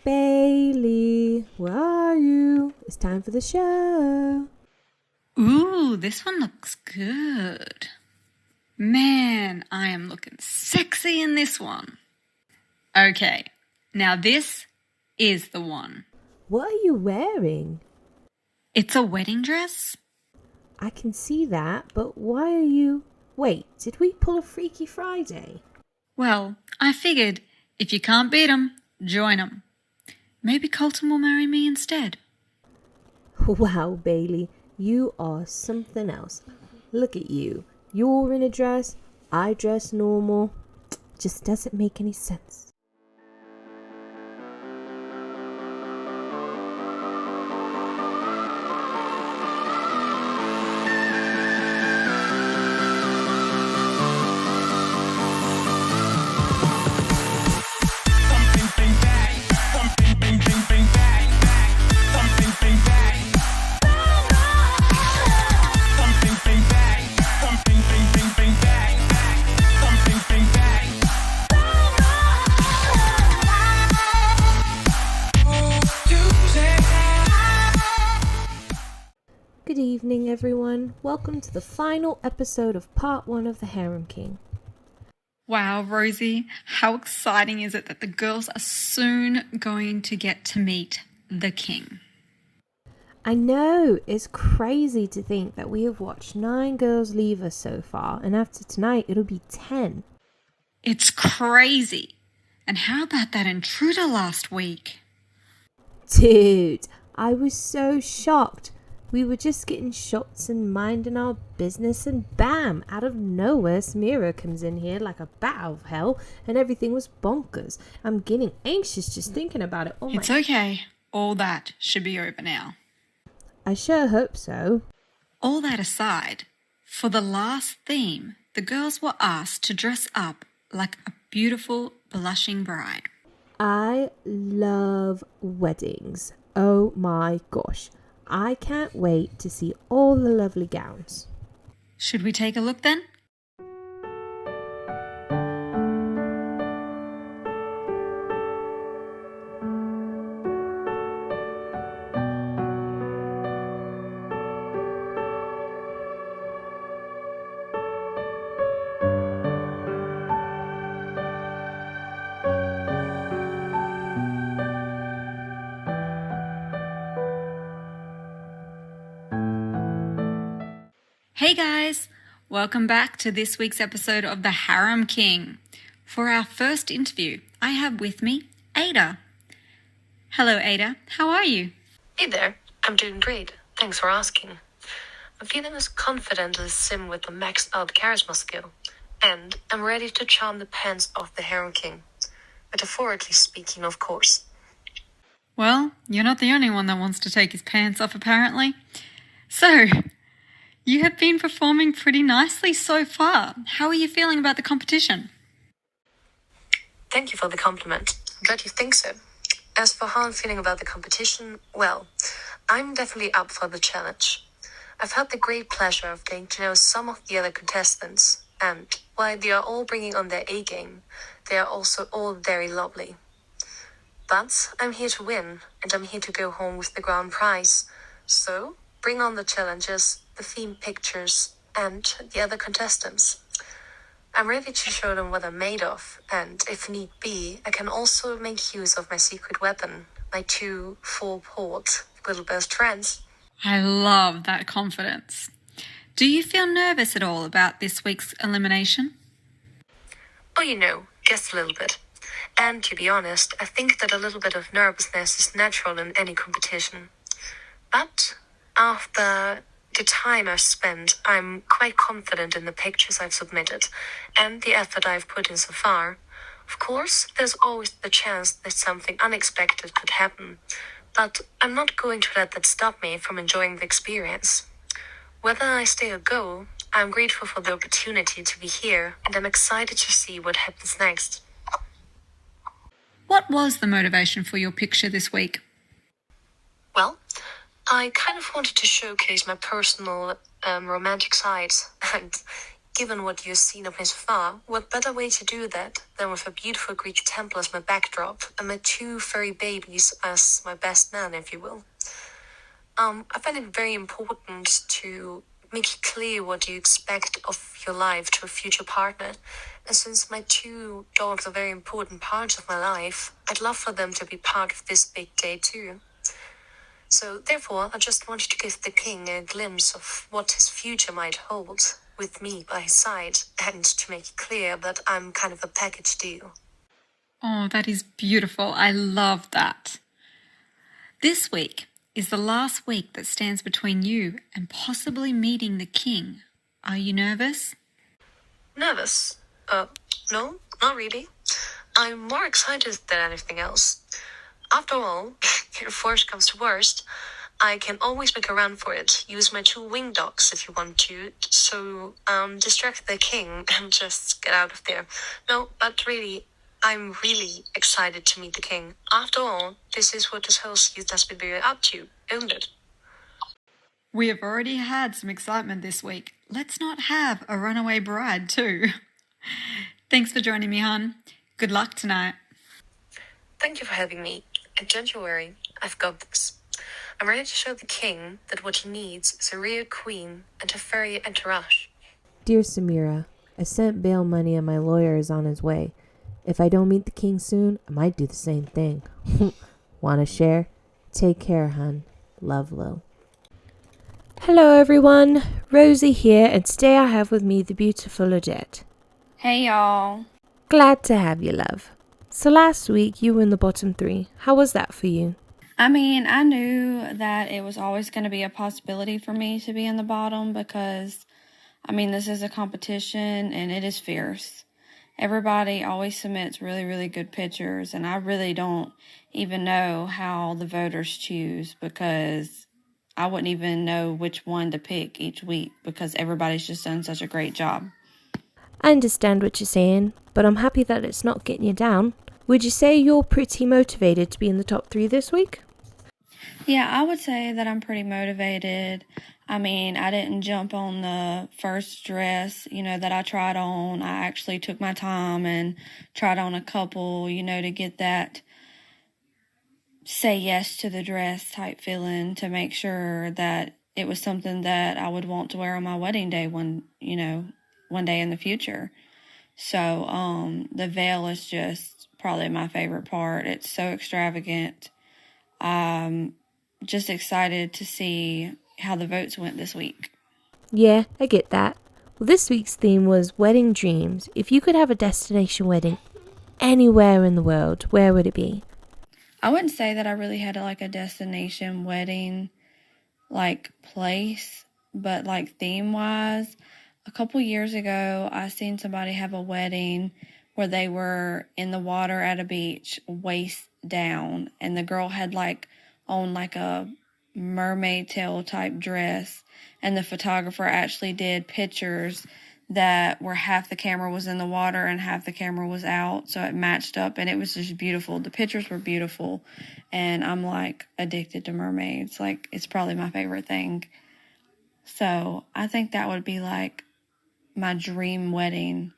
Bailey, where are you? It's time for the show. Ooh, this one looks good. Man, I am looking sexy in this one. Okay, now this is the one. What are you wearing? It's a wedding dress? I can see that, but why are you... Wait, did we pull a Freaky Friday? Well, I figured if you can't beat 'em, join 'em. Maybe Colton will marry me instead. Wow, Bailey, you are something else. Look at you. You're in a dress, I dress normal. Just doesn't make any sense. Good evening, everyone. Welcome to the final episode of part 1 of the Harem King. Wow, Rosie, how exciting is it that the girls are soon going to get to meet the king? I know, it's crazy to think that we have watched 9 girls leave us so far, and after tonight it'll be 10. It's crazy. And how about that intruder last week? Dude, I was so shocked. We were just getting shots and minding our business, and bam, out of nowhere Samira comes in here like a bat out of hell, and everything was bonkers. I'm getting anxious just thinking about it. It's okay. All that should be over now. I sure hope so. All that aside, for the last theme, the girls were asked to dress up like a beautiful, blushing bride. I love weddings. Oh my gosh. I can't wait to see all the lovely gowns. Should we take a look then? Hey guys, welcome back to this week's episode of the Harem King. For our first interview, I have with me Ada. Hello Ada, how are you? Hey there, I'm doing great. Thanks for asking. I'm feeling as confident as Sim with the maxed out charisma skill, and I'm ready to charm the pants off the Harem King. Metaphorically speaking, of course. Well, you're not the only one that wants to take his pants off apparently. So, you have been performing pretty nicely so far. How are you feeling about the competition? Thank you for the compliment. I'm glad you think so. As for how I'm feeling about the competition, well, I'm definitely up for the challenge. I've had the great pleasure of getting to know some of the other contestants, and while they are all bringing on their A game, they are also all very lovely. But I'm here to win, and I'm here to go home with the grand prize. So, bring on the challenges, the theme pictures, and the other contestants. I'm ready to show them what I'm made of, and if need be, I can also make use of my secret weapon, my 2 4-port little best friends. I love that confidence. Do you feel nervous at all about this week's elimination? Oh, just a little bit. And to be honest, I think that a little bit of nervousness is natural in any competition. But after the time I've spent, I'm quite confident in the pictures I've submitted and the effort I've put in so far. Of course, there's always the chance that something unexpected could happen, but I'm not going to let that stop me from enjoying the experience. Whether I stay or go, I'm grateful for the opportunity to be here, and I'm excited to see what happens next. What was the motivation for your picture this week? Well, I kind of wanted to showcase my personal romantic side, and given what you've seen of me so far, what better way to do that than with a beautiful Greek temple as my backdrop and my two furry babies as my best man, if you will. I find it very important to make it clear what you expect of your life to a future partner. And since my two dogs are very important parts of my life, I'd love for them to be part of this big day too. So therefore, I just wanted to give the king a glimpse of what his future might hold with me by his side, and to make it clear that I'm kind of a package deal. Oh, that is beautiful. I love that. This week is the last week that stands between you and possibly meeting the king. Are you nervous? Nervous? No, not really. I'm more excited than anything else. After all, if worst comes to worst, I can always make a run for it. Use my two wing dogs if you want to. So, distract the king and just get out of there. No, but really, I'm really excited to meet the king. After all, this is what this whole season has been up to, isn't it? We have already had some excitement this week. Let's not have a runaway bride too. Thanks for joining me, hon. Good luck tonight. Thank you for having me. And don't you worry, I've got this. I'm ready to show the king that what he needs is a real queen and a fairy entourage. Dear Samira, I sent bail money and my lawyer is on his way. If I don't meet the king soon, I might do the same thing. Want to share? Take care, hun. Love, Lil. Hello everyone, Rosie here, and today I have with me the beautiful Odette. Hey y'all. Glad to have you, love. So last week you were in the bottom 3. How was that for you? I mean, I knew that it was always going to be a possibility for me to be in the bottom because, this is a competition and it is fierce. Everybody always submits really, really good pictures, and I really don't even know how the voters choose because I wouldn't even know which one to pick each week because everybody's just done such a great job. I understand what you're saying, but I'm happy that it's not getting you down. Would you say you're pretty motivated to be in the top 3 this week? Yeah, I would say that I'm pretty motivated. I didn't jump on the first dress, that I tried on. I actually took my time and tried on a couple, to get that say yes to the dress type feeling, to make sure that it was something that I would want to wear on my wedding day one day in the future. So, the veil is just probably my favorite part. It's so extravagant. Just excited to see how the votes went this week. Yeah, I get that. Well, this week's theme was wedding dreams. If you could have a destination wedding anywhere in the world, where would it be? I wouldn't say that I really had a destination wedding place, but theme wise, a couple years ago I seen somebody have a wedding where they were in the water at a beach waist down, and the girl had on a mermaid tail type dress, and the photographer actually did pictures that where half the camera was in the water and half the camera was out, so it matched up, and it was just beautiful. The pictures were beautiful, and I'm addicted to mermaids. It's probably my favorite thing. So I think that would be my dream wedding,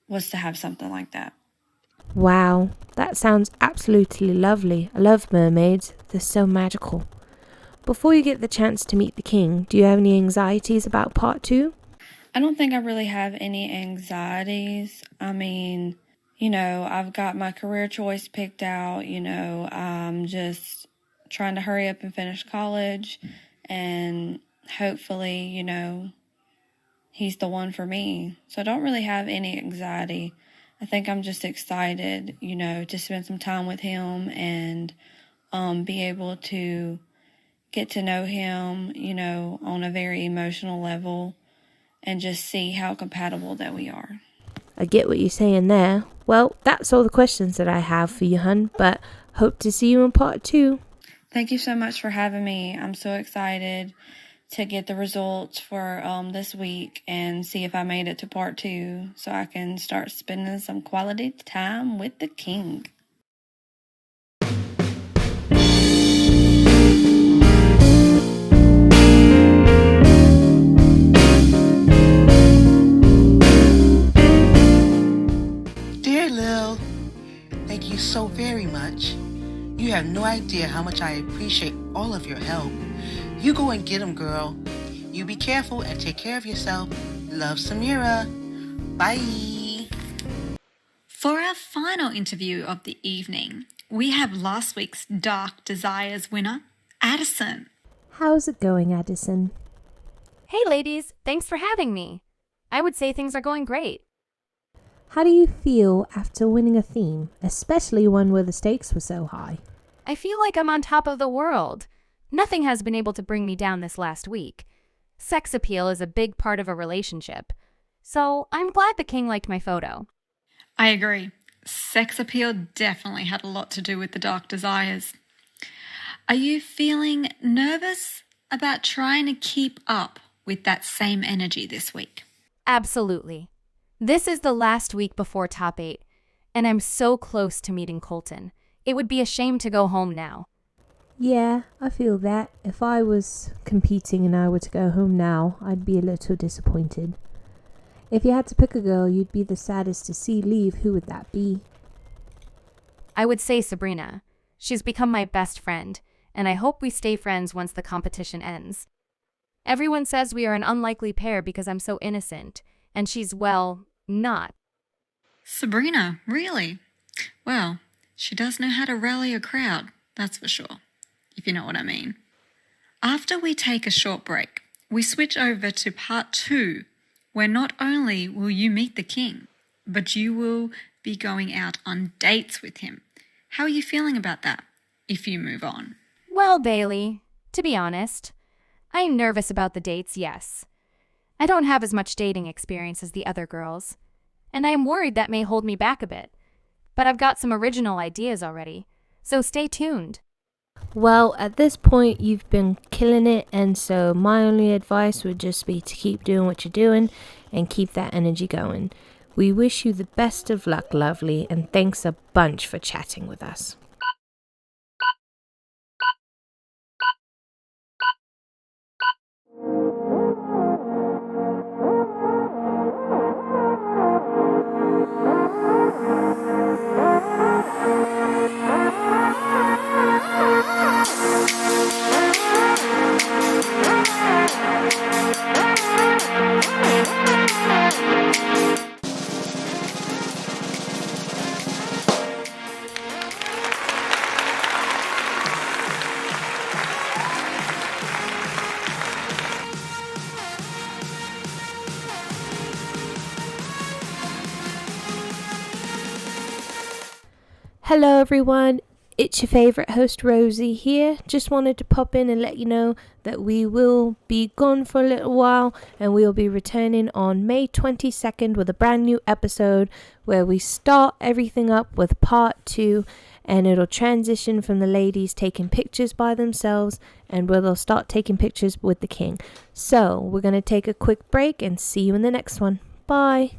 was to have something like that. Wow, that sounds absolutely lovely. I love mermaids. They're so magical. Before you get the chance to meet the king, do you have any anxieties about part 2? I don't think I really have any anxieties. I've got my career choice picked out. I'm just trying to hurry up and finish college, and hopefully, he's the one for me. So I don't really have any anxiety. I think I'm just excited, to spend some time with him and be able to get to know him, on a very emotional level, and just see how compatible that we are. I get what you're saying there. Well, that's all the questions that I have for you, hun, but hope to see you in part 2. Thank you so much for having me. I'm so excited to get the results for this week and see if I made it to part 2 so I can start spending some quality time with the king. have no idea how much I appreciate all of your help. You go and get 'em, girl. You be careful and take care of yourself. Love, Samira. Bye. For our final interview of the evening, we have last week's Dark Desires winner, Addison. How's it going, Addison? Hey ladies, thanks for having me. I would say things are going great. How do you feel after winning a theme, especially one where the stakes were so high? I feel like I'm on top of the world. Nothing has been able to bring me down this last week. Sex appeal is a big part of a relationship. So I'm glad the king liked my photo. I agree. Sex appeal definitely had a lot to do with the Dark Desires. Are you feeling nervous about trying to keep up with that same energy this week? Absolutely. This is the last week before top 8, and I'm so close to meeting Colton. It would be a shame to go home now. Yeah, I feel that. If I was competing and I were to go home now, I'd be a little disappointed. If you had to pick a girl you'd be the saddest to see leave, who would that be? I would say Sabrina. She's become my best friend, and I hope we stay friends once the competition ends. Everyone says we are an unlikely pair because I'm so innocent, and she's, well, not. Sabrina, really? Well, she does know how to rally a crowd, that's for sure, if you know what I mean. After we take a short break, we switch over to part 2, where not only will you meet the king, but you will be going out on dates with him. How are you feeling about that, if you move on? Well, Bailey, to be honest, I'm nervous about the dates, yes. I don't have as much dating experience as the other girls, and I am worried that may hold me back a bit. But I've got some original ideas already, so stay tuned. Well, at this point, you've been killing it, and so my only advice would just be to keep doing what you're doing and keep that energy going. We wish you the best of luck, lovely, and thanks a bunch for chatting with us. Hello everyone, it's your favourite host Rosie here. Just wanted to pop in and let you know that we will be gone for a little while and we will be returning on May 22nd with a brand new episode where we start everything up with part 2 and it'll transition from the ladies taking pictures by themselves and where they'll start taking pictures with the king. So we're going to take a quick break and see you in the next one. Bye.